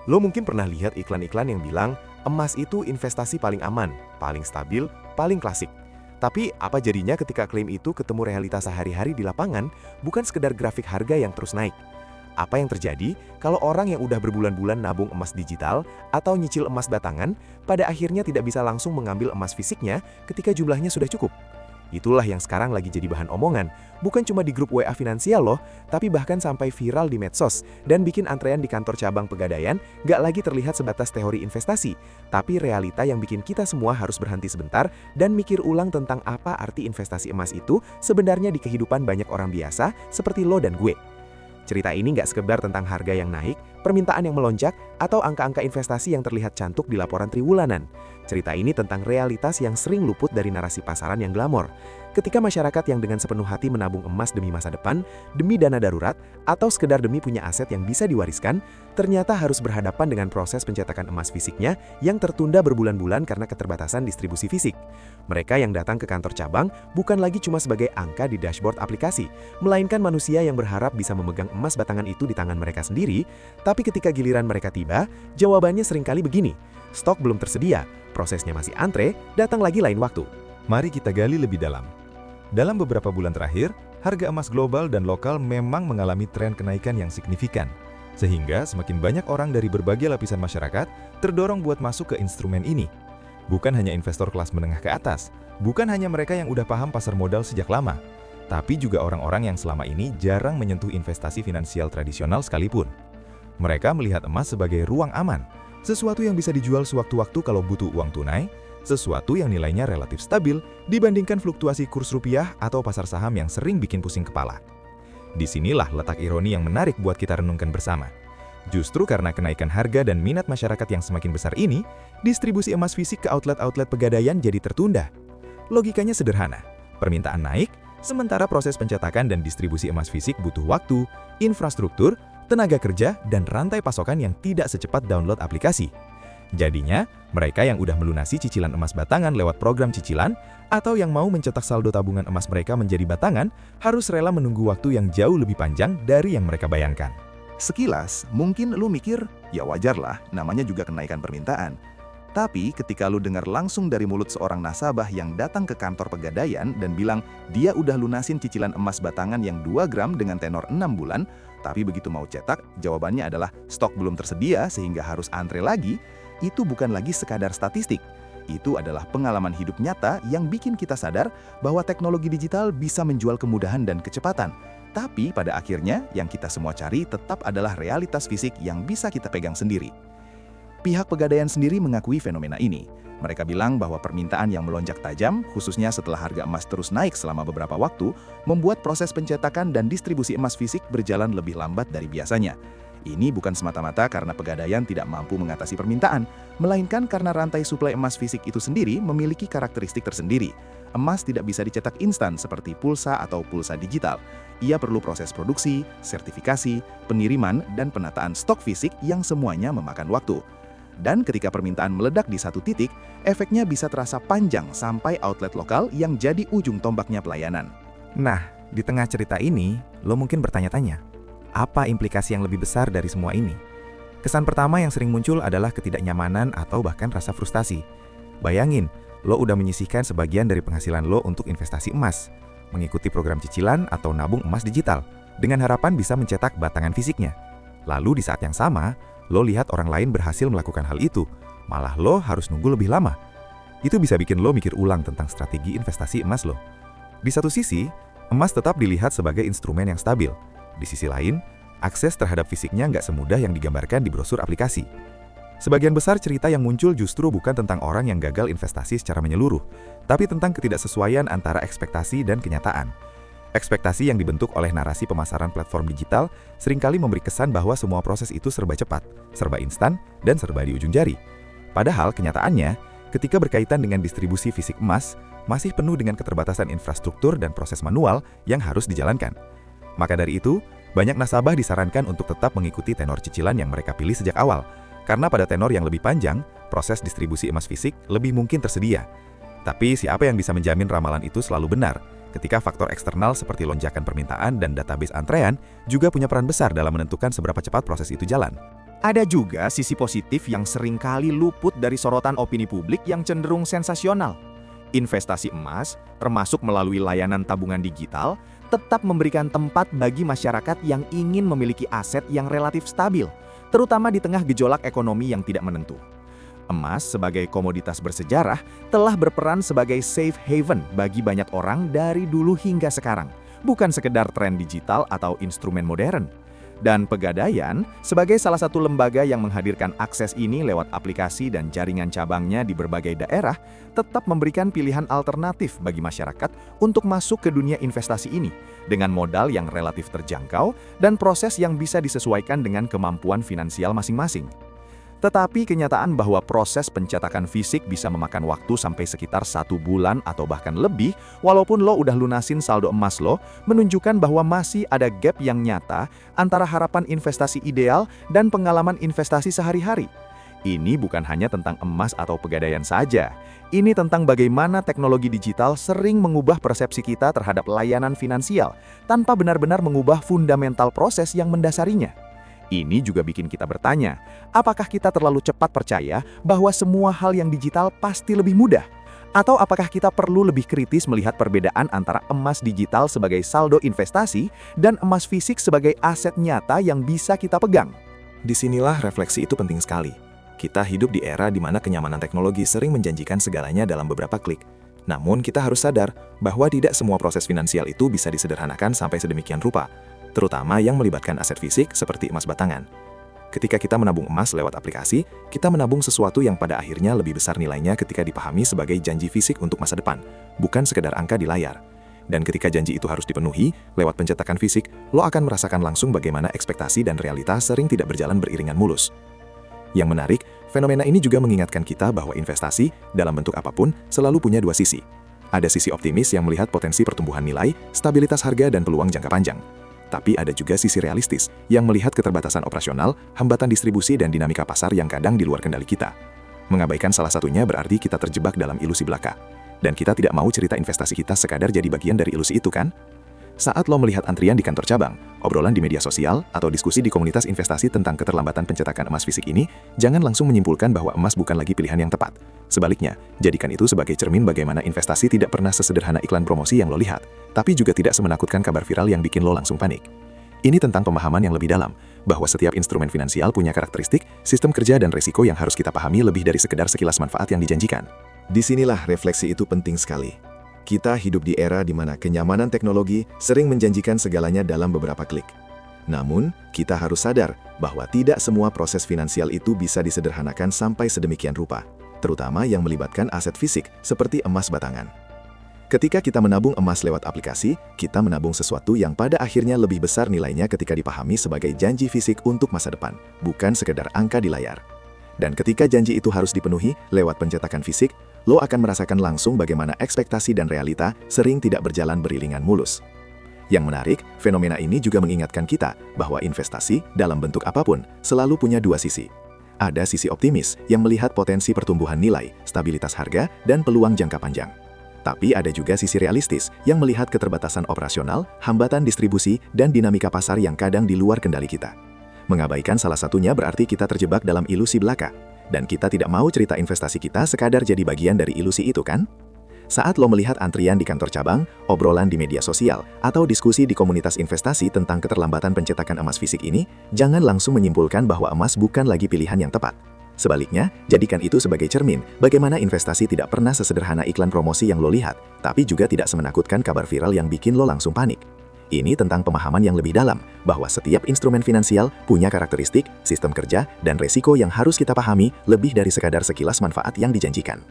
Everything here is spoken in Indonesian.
Lo mungkin pernah lihat iklan-iklan yang bilang, emas itu investasi paling aman, paling stabil, paling klasik. Tapi apa jadinya ketika klaim itu ketemu realitas sehari-hari di lapangan, bukan sekedar grafik harga yang terus naik? Apa yang terjadi kalau orang yang udah berbulan-bulan nabung emas digital atau nyicil emas batangan, pada akhirnya tidak bisa langsung mengambil emas fisiknya ketika jumlahnya sudah cukup? Itulah yang sekarang lagi jadi bahan omongan, bukan cuma di grup WA finansial loh, tapi bahkan sampai viral di medsos dan bikin antrean di kantor cabang Pegadaian nggak lagi terlihat sebatas teori investasi, tapi realita yang bikin kita semua harus berhenti sebentar dan mikir ulang tentang apa arti investasi emas itu sebenarnya di kehidupan banyak orang biasa seperti lo dan gue. Cerita ini nggak sekedar tentang harga yang naik, permintaan yang melonjak, atau angka-angka investasi yang terlihat cantik di laporan triwulanan. Cerita ini tentang realitas yang sering luput dari narasi pasaran yang glamor. Ketika masyarakat yang dengan sepenuh hati menabung emas demi masa depan, demi dana darurat, atau sekedar demi punya aset yang bisa diwariskan, ternyata harus berhadapan dengan proses pencetakan emas fisiknya yang tertunda berbulan-bulan karena keterbatasan distribusi fisik. Mereka yang datang ke kantor cabang bukan lagi cuma sebagai angka di dashboard aplikasi, melainkan manusia yang berharap bisa memegang emas batangan itu di tangan mereka sendiri, tapi ketika giliran mereka tiba, jawabannya seringkali begini, stok belum tersedia, prosesnya masih antre, datang lagi lain waktu. Mari kita gali lebih dalam. Dalam beberapa bulan terakhir, harga emas global dan lokal memang mengalami tren kenaikan yang signifikan. Sehingga semakin banyak orang dari berbagai lapisan masyarakat terdorong buat masuk ke instrumen ini. Bukan hanya investor kelas menengah ke atas, bukan hanya mereka yang udah paham pasar modal sejak lama, tapi juga orang-orang yang selama ini jarang menyentuh investasi finansial tradisional sekalipun. Mereka melihat emas sebagai ruang aman, sesuatu yang bisa dijual sewaktu-waktu kalau butuh uang tunai, sesuatu yang nilainya relatif stabil dibandingkan fluktuasi kurs rupiah atau pasar saham yang sering bikin pusing kepala. Disinilah letak ironi yang menarik buat kita renungkan bersama. Justru karena kenaikan harga dan minat masyarakat yang semakin besar ini, distribusi emas fisik ke outlet-outlet Pegadaian jadi tertunda. Logikanya sederhana, permintaan naik, sementara proses pencetakan dan distribusi emas fisik butuh waktu, infrastruktur, tenaga kerja, dan rantai pasokan yang tidak secepat download aplikasi. Jadinya, mereka yang udah melunasi cicilan emas batangan lewat program cicilan atau yang mau mencetak saldo tabungan emas mereka menjadi batangan harus rela menunggu waktu yang jauh lebih panjang dari yang mereka bayangkan. Sekilas, mungkin lu mikir, ya wajarlah, namanya juga kenaikan permintaan. Tapi ketika lu dengar langsung dari mulut seorang nasabah yang datang ke kantor Pegadaian dan bilang dia udah lunasin cicilan emas batangan yang 2 gram dengan tenor 6 bulan, tapi begitu mau cetak, jawabannya adalah stok belum tersedia sehingga harus antre lagi, itu bukan lagi sekadar statistik. Itu adalah pengalaman hidup nyata yang bikin kita sadar bahwa teknologi digital bisa menjual kemudahan dan kecepatan. Tapi pada akhirnya yang kita semua cari tetap adalah realitas fisik yang bisa kita pegang sendiri. Pihak Pegadaian sendiri mengakui fenomena ini. Mereka bilang bahwa permintaan yang melonjak tajam, khususnya setelah harga emas terus naik selama beberapa waktu, membuat proses pencetakan dan distribusi emas fisik berjalan lebih lambat dari biasanya. Ini bukan semata-mata karena Pegadaian tidak mampu mengatasi permintaan, melainkan karena rantai suplai emas fisik itu sendiri memiliki karakteristik tersendiri. Emas tidak bisa dicetak instan seperti pulsa atau pulsa digital. Ia perlu proses produksi, sertifikasi, pengiriman, dan penataan stok fisik yang semuanya memakan waktu. Dan ketika permintaan meledak di satu titik, efeknya bisa terasa panjang sampai outlet lokal yang jadi ujung tombaknya pelayanan. Nah, di tengah cerita ini, lo mungkin bertanya-tanya, apa implikasi yang lebih besar dari semua ini? Kesan pertama yang sering muncul adalah ketidaknyamanan atau bahkan rasa frustasi. Bayangin, lo udah menyisihkan sebagian dari penghasilan lo untuk investasi emas, mengikuti program cicilan atau nabung emas digital, dengan harapan bisa mencetak batangan fisiknya. Lalu di saat yang sama, lo lihat orang lain berhasil melakukan hal itu, malah lo harus nunggu lebih lama. Itu bisa bikin lo mikir ulang tentang strategi investasi emas lo. Di satu sisi, emas tetap dilihat sebagai instrumen yang stabil. Di sisi lain, akses terhadap fisiknya nggak semudah yang digambarkan di brosur aplikasi. Sebagian besar cerita yang muncul justru bukan tentang orang yang gagal investasi secara menyeluruh, tapi tentang ketidaksesuaian antara ekspektasi dan kenyataan. Ekspektasi yang dibentuk oleh narasi pemasaran platform digital seringkali memberi kesan bahwa semua proses itu serba cepat, serba instan, dan serba di ujung jari. Padahal kenyataannya, ketika berkaitan dengan distribusi fisik emas, masih penuh dengan keterbatasan infrastruktur dan proses manual yang harus dijalankan. Maka dari itu, banyak nasabah disarankan untuk tetap mengikuti tenor cicilan yang mereka pilih sejak awal, karena pada tenor yang lebih panjang, proses distribusi emas fisik lebih mungkin tersedia. Tapi siapa yang bisa menjamin ramalan itu selalu benar, ketika faktor eksternal seperti lonjakan permintaan dan database antrean juga punya peran besar dalam menentukan seberapa cepat proses itu jalan? Ada juga sisi positif yang seringkali luput dari sorotan opini publik yang cenderung sensasional. Investasi emas, termasuk melalui layanan tabungan digital, tetap memberikan tempat bagi masyarakat yang ingin memiliki aset yang relatif stabil, terutama di tengah gejolak ekonomi yang tidak menentu. Emas sebagai komoditas bersejarah telah berperan sebagai safe haven bagi banyak orang dari dulu hingga sekarang, bukan sekedar tren digital atau instrumen modern. Dan Pegadaian, sebagai salah satu lembaga yang menghadirkan akses ini lewat aplikasi dan jaringan cabangnya di berbagai daerah, tetap memberikan pilihan alternatif bagi masyarakat untuk masuk ke dunia investasi ini, dengan modal yang relatif terjangkau dan proses yang bisa disesuaikan dengan kemampuan finansial masing-masing. Tetapi kenyataan bahwa proses pencetakan fisik bisa memakan waktu sampai sekitar 1 bulan atau bahkan lebih, walaupun lo udah lunasin saldo emas lo, menunjukkan bahwa masih ada gap yang nyata antara harapan investasi ideal dan pengalaman investasi sehari-hari. Ini bukan hanya tentang emas atau Pegadaian saja. Ini tentang bagaimana teknologi digital sering mengubah persepsi kita terhadap layanan finansial, tanpa benar-benar mengubah fundamental proses yang mendasarinya. Ini juga bikin kita bertanya, apakah kita terlalu cepat percaya bahwa semua hal yang digital pasti lebih mudah? Atau apakah kita perlu lebih kritis melihat perbedaan antara emas digital sebagai saldo investasi dan emas fisik sebagai aset nyata yang bisa kita pegang? Disinilah refleksi itu penting sekali. Kita hidup di era di mana kenyamanan teknologi sering menjanjikan segalanya dalam beberapa klik. Namun kita harus sadar bahwa tidak semua proses finansial itu bisa disederhanakan sampai sedemikian rupa, terutama yang melibatkan aset fisik seperti emas batangan. Ketika kita menabung emas lewat aplikasi, kita menabung sesuatu yang pada akhirnya lebih besar nilainya ketika dipahami sebagai janji fisik untuk masa depan, bukan sekedar angka di layar. Dan ketika janji itu harus dipenuhi, lewat pencetakan fisik, lo akan merasakan langsung bagaimana ekspektasi dan realitas sering tidak berjalan beriringan mulus. Yang menarik, fenomena ini juga mengingatkan kita bahwa investasi, dalam bentuk apapun, selalu punya dua sisi. Ada sisi optimis yang melihat potensi pertumbuhan nilai, stabilitas harga, dan peluang jangka panjang. Tapi ada juga sisi realistis yang melihat keterbatasan operasional, hambatan distribusi, dan dinamika pasar yang kadang di luar kendali kita. Mengabaikan salah satunya berarti kita terjebak dalam ilusi belaka. Dan kita tidak mau cerita investasi kita sekadar jadi bagian dari ilusi itu, kan? Saat lo melihat antrian di kantor cabang, obrolan di media sosial, atau diskusi di komunitas investasi tentang keterlambatan pencetakan emas fisik ini, jangan langsung menyimpulkan bahwa emas bukan lagi pilihan yang tepat. Sebaliknya, jadikan itu sebagai cermin bagaimana investasi tidak pernah sesederhana iklan promosi yang lo lihat, tapi juga tidak semenakutkan kabar viral yang bikin lo langsung panik. Ini tentang pemahaman yang lebih dalam, bahwa setiap instrumen finansial punya karakteristik, sistem kerja, dan risiko yang harus kita pahami lebih dari sekedar sekilas manfaat yang dijanjikan. Disinilah refleksi itu penting sekali. Kita hidup di era di mana kenyamanan teknologi sering menjanjikan segalanya dalam beberapa klik. Namun, kita harus sadar bahwa tidak semua proses finansial itu bisa disederhanakan sampai sedemikian rupa, terutama yang melibatkan aset fisik seperti emas batangan. Ketika kita menabung emas lewat aplikasi, kita menabung sesuatu yang pada akhirnya lebih besar nilainya ketika dipahami sebagai janji fisik untuk masa depan, bukan sekedar angka di layar. Dan ketika janji itu harus dipenuhi lewat pencetakan fisik, lo akan merasakan langsung bagaimana ekspektasi dan realita sering tidak berjalan beriringan mulus. Yang menarik, fenomena ini juga mengingatkan kita bahwa investasi dalam bentuk apapun selalu punya dua sisi. Ada sisi optimis yang melihat potensi pertumbuhan nilai, stabilitas harga, dan peluang jangka panjang. Tapi ada juga sisi realistis yang melihat keterbatasan operasional, hambatan distribusi, dan dinamika pasar yang kadang di luar kendali kita. Mengabaikan salah satunya berarti kita terjebak dalam ilusi belaka. Dan kita tidak mau cerita investasi kita sekadar jadi bagian dari ilusi itu, kan? Saat lo melihat antrian di kantor cabang, obrolan di media sosial, atau diskusi di komunitas investasi tentang keterlambatan pencetakan emas fisik ini, jangan langsung menyimpulkan bahwa emas bukan lagi pilihan yang tepat. Sebaliknya, jadikan itu sebagai cermin bagaimana investasi tidak pernah sesederhana iklan promosi yang lo lihat, tapi juga tidak semenakutkan kabar viral yang bikin lo langsung panik. Ini tentang pemahaman yang lebih dalam, bahwa setiap instrumen finansial punya karakteristik, sistem kerja, dan resiko yang harus kita pahami lebih dari sekadar sekilas manfaat yang dijanjikan.